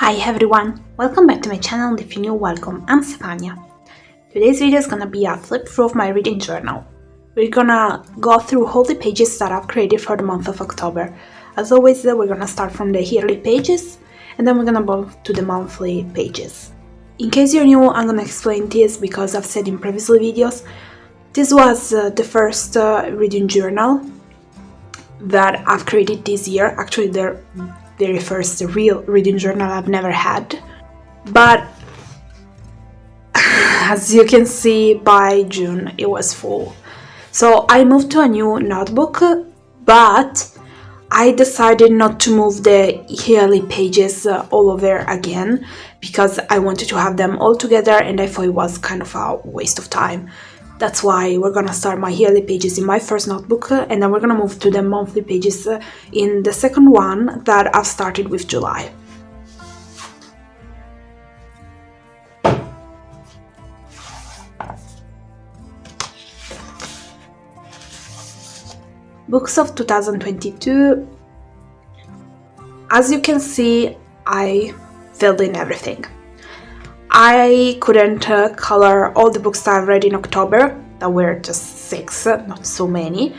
Hi everyone, welcome back to my channel and if you're new, welcome, I'm Stefania. Today's video is gonna be a flip through of my reading journal. We're gonna go through all the pages that I've created for the month of October. As always, we're gonna start from the yearly pages and then we're gonna move to the monthly pages. In case you're new, I'm gonna explain this because I've said in previous videos, this was the first reading journal that I've created this year. Actually, the very first real reading journal I've never had. But as you can see, by June it was full. So I moved to a new notebook, but I decided not to move the yearly pages all over again because I wanted to have them all together and I thought it was kind of a waste of time. That's why we're gonna start my yearly pages in my first notebook and then we're gonna move to the monthly pages in the second one that I've started with July. Books of 2022. As you can see, I filled in everything. I couldn't color all the books that I've read in October. There were just 6, not so many.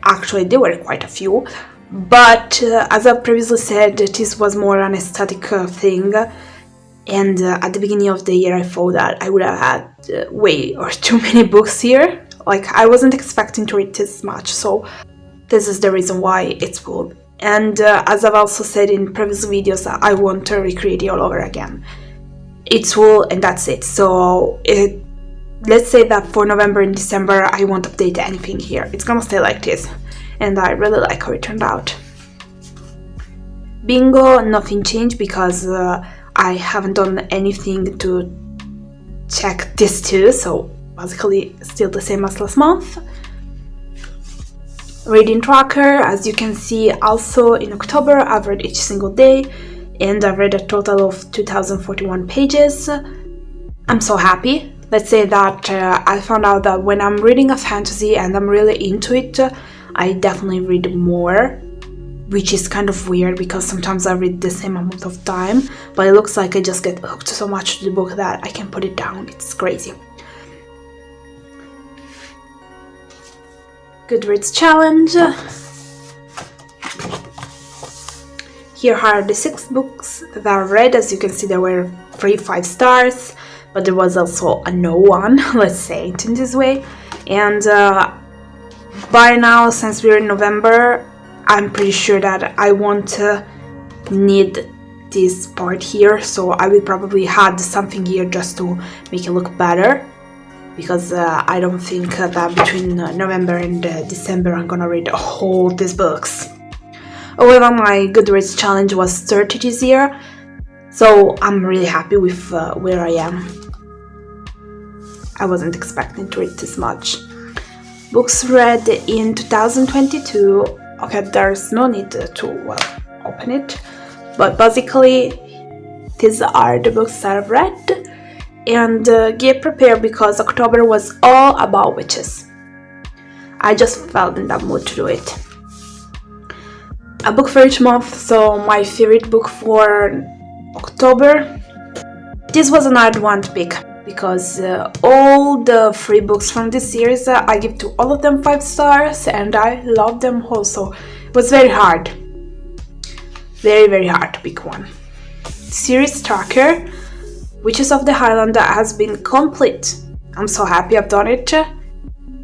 Actually, there were quite a few. But as I previously said, this was more an aesthetic thing. And at the beginning of the year, I thought that I would have had way or too many books here. Like, I wasn't expecting to read this much, so this is the reason why it's full. And as I've also said in previous videos, I want to recreate it all over again. It's full and that's it. So let's say that for November and December I won't update anything here. It's gonna stay like this. And I really like how it turned out. Bingo, nothing changed because I haven't done anything to check this too. So basically still the same as last month. Reading tracker, as you can see, also in October I've read each single day and I've read a total of 2041 pages. I'm so happy. Let's say that I found out that when I'm reading a fantasy and I'm really into it, I definitely read more, which is kind of weird because sometimes I read the same amount of time, but it looks like I just get hooked so much to the book that I can put it down. It's crazy. Goodreads challenge. Here are the 6 books that I read. As you can see, there were 3 5 stars, but there was also a no one, let's say it in this way. And by now, since we're in November, I'm pretty sure that I won't need this part here, so I will probably add something here just to make it look better. Because I don't think that between November and December I'm gonna read all these books. However, my Goodreads challenge was 30 this year, so I'm really happy with where I am. I wasn't expecting to read this much. Books read in 2022. Okay, there's no need to open it, but basically these are the books that I've read. And get prepared because October was all about witches. I just felt in that mood to do it. A book for each month, so my favorite book for October. This was an hard one to pick because all the 3 books from this series, I give to all of them 5 stars and I love them also. It was very hard. Very, very hard to pick one. Series tracker. Witches of the Highland has been complete. I'm so happy I've done it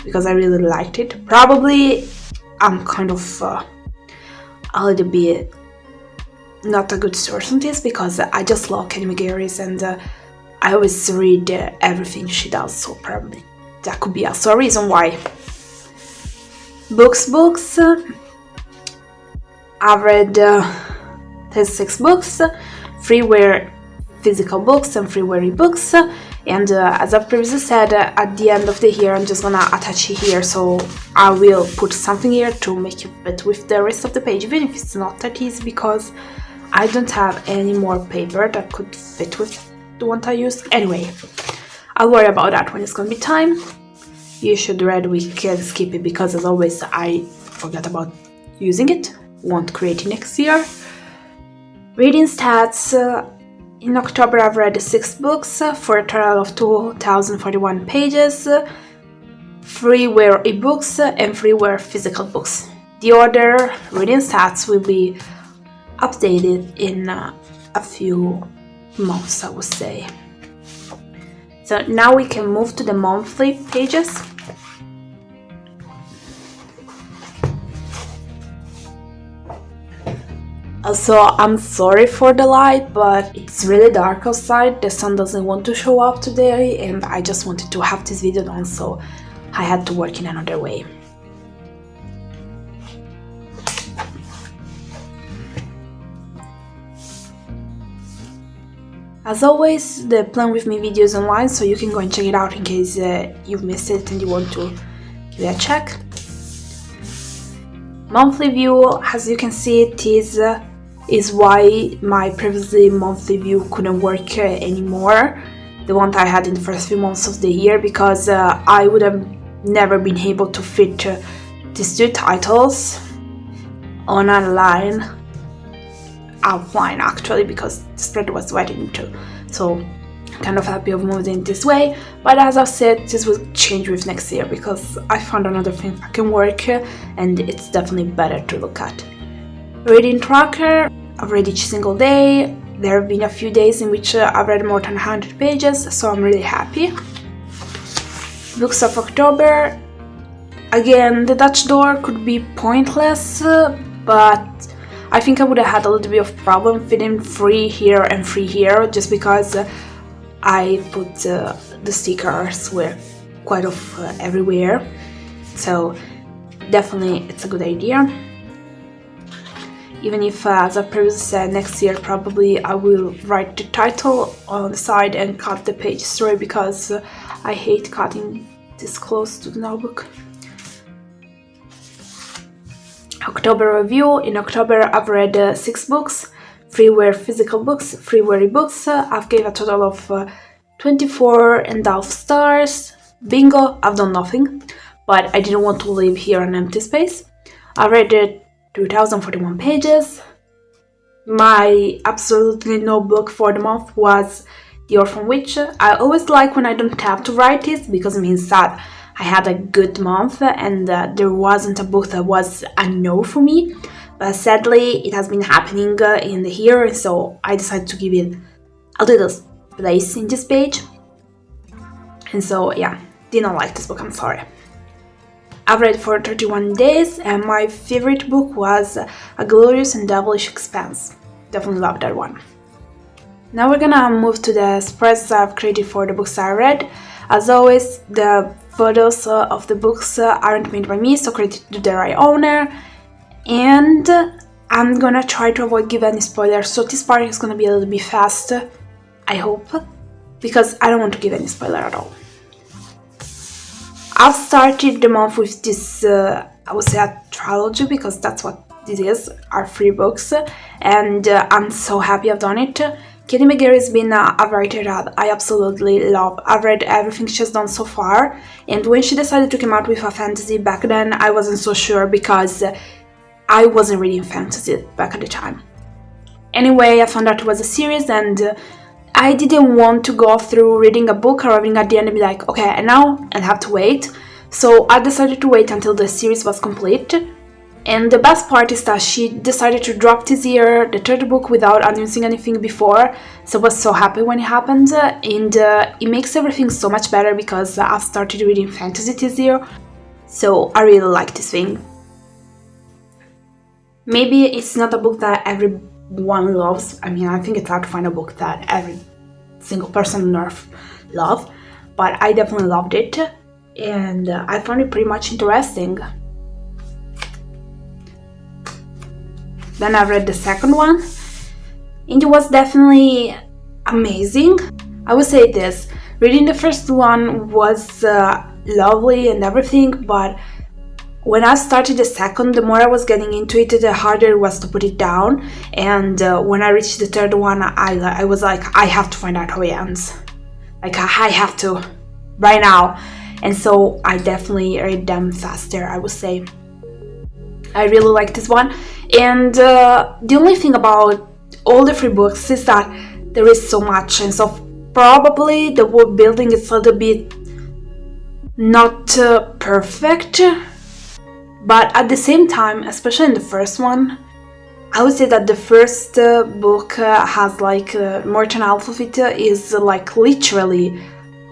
because I really liked it. Probably I'm kind of a little bit not a good source on this because I just love Kenny McGarry's and I always read everything she does, so probably that could be also a reason why. Books. I've read 6 books. 3 were physical books and 3 were ebooks, and as I've previously said, at the end of the year I'm just gonna attach it here, so I will put something here to make it fit with the rest of the page, even if it's not that easy because I don't have any more paper that could fit with the one I used. Anyway, I'll worry about that when it's gonna be time. You should read, we can skip it because as always I forget about using it, won't create it next year. Reading stats, in October I've read 6 books for a total of 2041 pages. 3 were ebooks and 3 were physical books. The other reading stats will be updated in a few months, I would say. So now we can move to the monthly pages. Also, I'm sorry for the light, but it's really dark outside. The sun doesn't want to show up today, and I just wanted to have this video done, so I had to work in another way. As always, the Plan With Me video is online, so you can go and check it out in case you've missed it and you want to give it a check. Monthly view, as you can see, it is why my previously monthly view couldn't work anymore, the one that I had in the first few months of the year, because I would have never been able to fit these 2 titles on a line outline, actually, because the spread was divided in 2. So I'm kind of happy I've moved in this way, but as I've said, this will change with next year because I found another thing that can work and it's definitely better to look at. Reading tracker, I've read each single day. There have been a few days in which I've read more than 100 pages, so I'm really happy. Books of October, again, the Dutch door could be pointless, but I think I would have had a little bit of problem fitting 3 here and 3 here, just because I put the stickers were quite everywhere, so definitely it's a good idea. Even if, as I previously said, next year probably I will write the title on the side and cut the page story, because I hate cutting this close to the notebook. October review. In October I've read 6 books. 3 were physical books, 3 were ebooks. I've gave a total of 24.5 stars. Bingo, I've done nothing, but I didn't want to leave here an empty space. I read 2041 pages. My absolutely no book for the month was The Orphan Witch. I always like when I don't have to write this, because it means that I had a good month and there wasn't a book that was a no for me. But sadly, it has been happening in the year, so I decided to give it a little place in this page. And so, yeah, didn't like this book, I'm sorry. I've read for 31 days, and my favorite book was A Glorious and Devilish Expanse. Definitely love that one. Now we're gonna move to the spreads I've created for the books I read. As always, the photos of the books aren't made by me, so credit to the right owner. And I'm gonna try to avoid giving any spoilers, so this part is gonna be a little bit fast, I hope, because I don't want to give any spoiler at all. I've started the month with this, I would say, a trilogy, because that's what this is, are 3 books, and I'm so happy I've done it. Katie McGarry has been a writer that I absolutely love. I've read everything she's done so far, and when she decided to come out with a fantasy back then, I wasn't so sure, because I wasn't reading fantasy back at the time. Anyway, I found out it was a series, and I didn't want to go through reading a book, arriving at the end and be like, okay, and now I have to wait. So I decided to wait until the series was complete. And the best part is that she decided to drop this year the 3rd book without announcing anything before. So I was so happy when it happened, and it makes everything so much better, because I've started reading fantasy this year. So I really like this thing. Maybe it's not a book that everyone loves. I mean, I think it's hard to find a book that every single person on earth loves, but I definitely loved it, and I found it pretty much interesting. Then I read the second one, and it was definitely amazing. I would say this, reading the first one was lovely and everything, but when I started the second, the more I was getting into it, the harder it was to put it down. And when I reached the 3rd one, I was like, I have to find out how it ends. Like, I have to, right now. And so I definitely read them faster, I would say. I really like this one. And the only thing about all the 3 books is that there is so much, and so probably the world building is a little bit not perfect, but at the same time, especially in the first one, I would say that the first book has like Morton Alphabet is like literally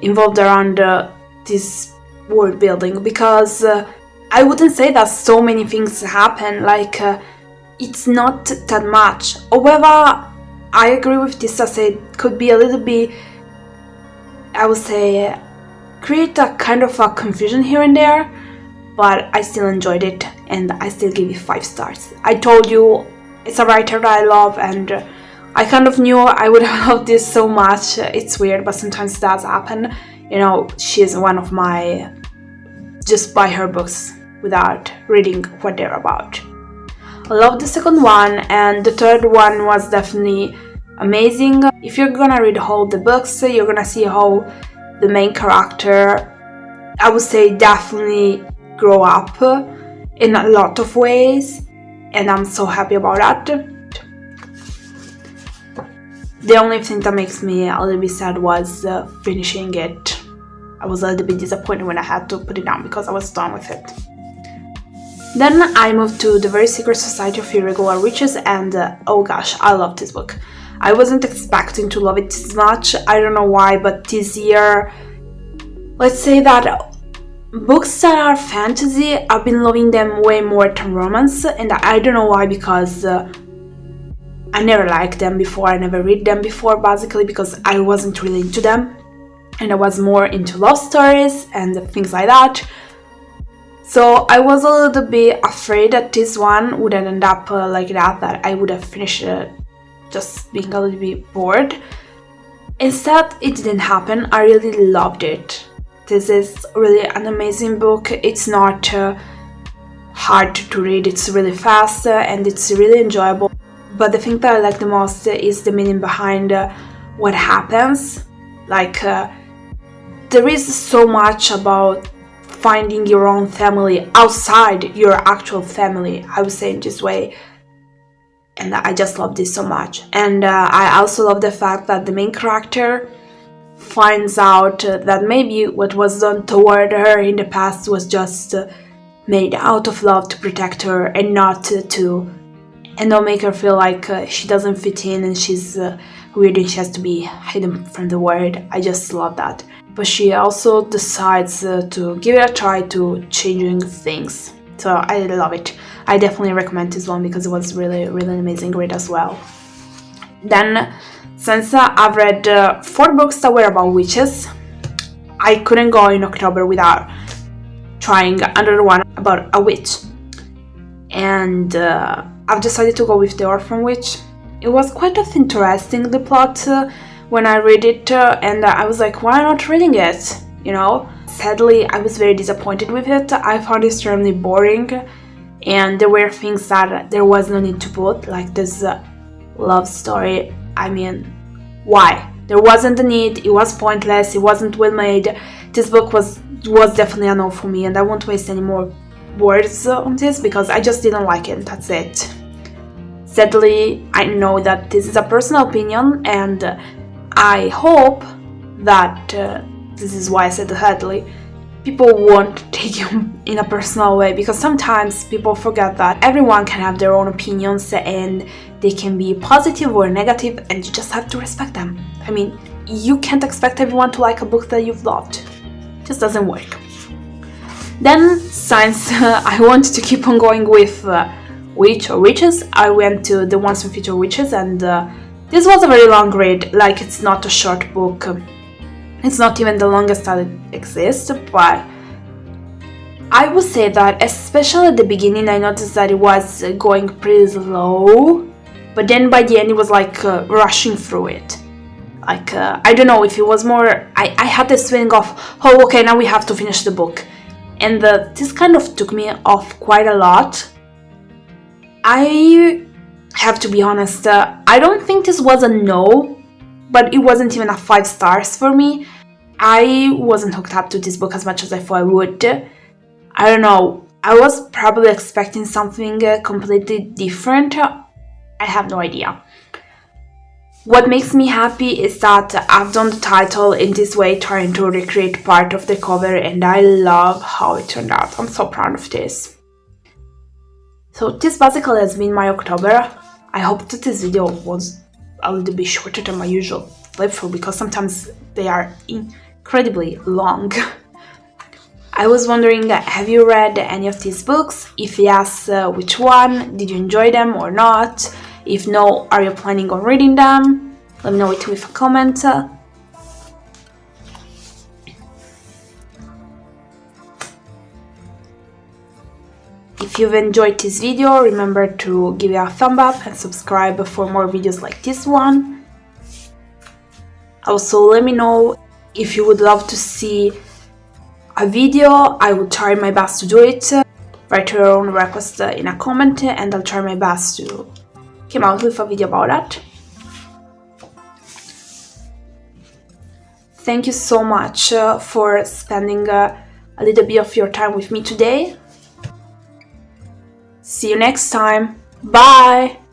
involved around this world building, because I wouldn't say that so many things happen, like it's not that much. However, I agree with this, I say it could be a little bit, I would say, create a kind of a confusion here and there, but I still enjoyed it and I still give it 5 stars. I told you, it's a writer that I love, and I kind of knew I would have loved this so much. It's weird, but sometimes it does happen. You know, she's one of my just buy her books without reading what they're about. I love the second one, and the third one was definitely amazing. If you're gonna read all the books, you're gonna see how the main character, I would say, definitely grow up in a lot of ways, and I'm so happy about that. The only thing that makes me a little bit sad was finishing it. I was a little bit disappointed when I had to put it down because I was done with it. Then I moved to The Very Secret Society of Irregular Witches, and oh gosh, I love this book. I wasn't expecting to love it this much. I don't know why, but this year, let's say that books that are fantasy, I've been loving them way more than romance, and I don't know why, because I never liked them before, I never read them before, basically because I wasn't really into them, and I was more into love stories and things like that. So I was a little bit afraid that this one would end up like that I would have finished just being a little bit bored. Instead, it didn't happen. I really loved it. This is really an amazing book. It's not hard to read, it's really fast and it's really enjoyable. But the thing that I like the most is the meaning behind what happens. Like, there is so much about finding your own family outside your actual family, I would say in this way. And I just love this so much. And I also love the fact that the main character finds out that maybe what was done toward her in the past was just made out of love to protect her, and not make her feel like she doesn't fit in and she's weird and she has to be hidden from the world. I just love that. But she also decides to give it a try to changing things. So I love it. I definitely recommend this one because it was really, really amazing read as well. Then, since I've read 4 books that were about witches, I couldn't go in October without trying another one about a witch. And I've decided to go with The Orphan Witch. It was quite interesting, the plot, when I read it, and I was like, why not reading it, you know? Sadly, I was very disappointed with it. I found it extremely boring, and there were things that there was no need to put, like this love story. I mean, why? There wasn't a need, it was pointless, it wasn't well made. This book was definitely a no for me, and I won't waste any more words on this because I just didn't like it, that's it. Sadly, I know that this is a personal opinion, and I hope that this is why I said sadly, people won't take you in a personal way, because sometimes people forget that everyone can have their own opinions and they can be positive or negative, and you just have to respect them. I mean, you can't expect everyone to like a book that you've loved. It just doesn't work. Then, since I wanted to keep on going with witch or witches, I went to The Ones Who Feature Witches, and this was a very long read. Like, it's not a short book. It's not even the longest that exists, but I would say that, especially at the beginning, I noticed that it was going pretty slow, but then by the end it was like rushing through it. Like, I don't know if it was more, I had this feeling of, oh, okay, now we have to finish the book. And this kind of took me off quite a lot. I have to be honest, I don't think this was a no, but it wasn't even a 5 stars for me. I wasn't hooked up to this book as much as I thought I would. I don't know, I was probably expecting something completely different. I have no idea. What makes me happy is that I've done the title in this way, trying to recreate part of the cover, and I love how it turned out. I'm so proud of this. So this basically has been my October. I hope that this video was a little bit shorter than my usual flip through, because sometimes they are incredibly long. I was wondering, have you read any of these books? If yes, which one? Did you enjoy them or not? If no, are you planning on reading them? Let me know it with a comment. If you've enjoyed this video, remember to give it a thumb up and subscribe for more videos like this one. Also, let me know if you would love to see a video. I will try my best to do it. Write your own request in a comment and I'll try my best to come out with a video about that. Thank you so much for spending a little bit of your time with me today. See you next time. Bye!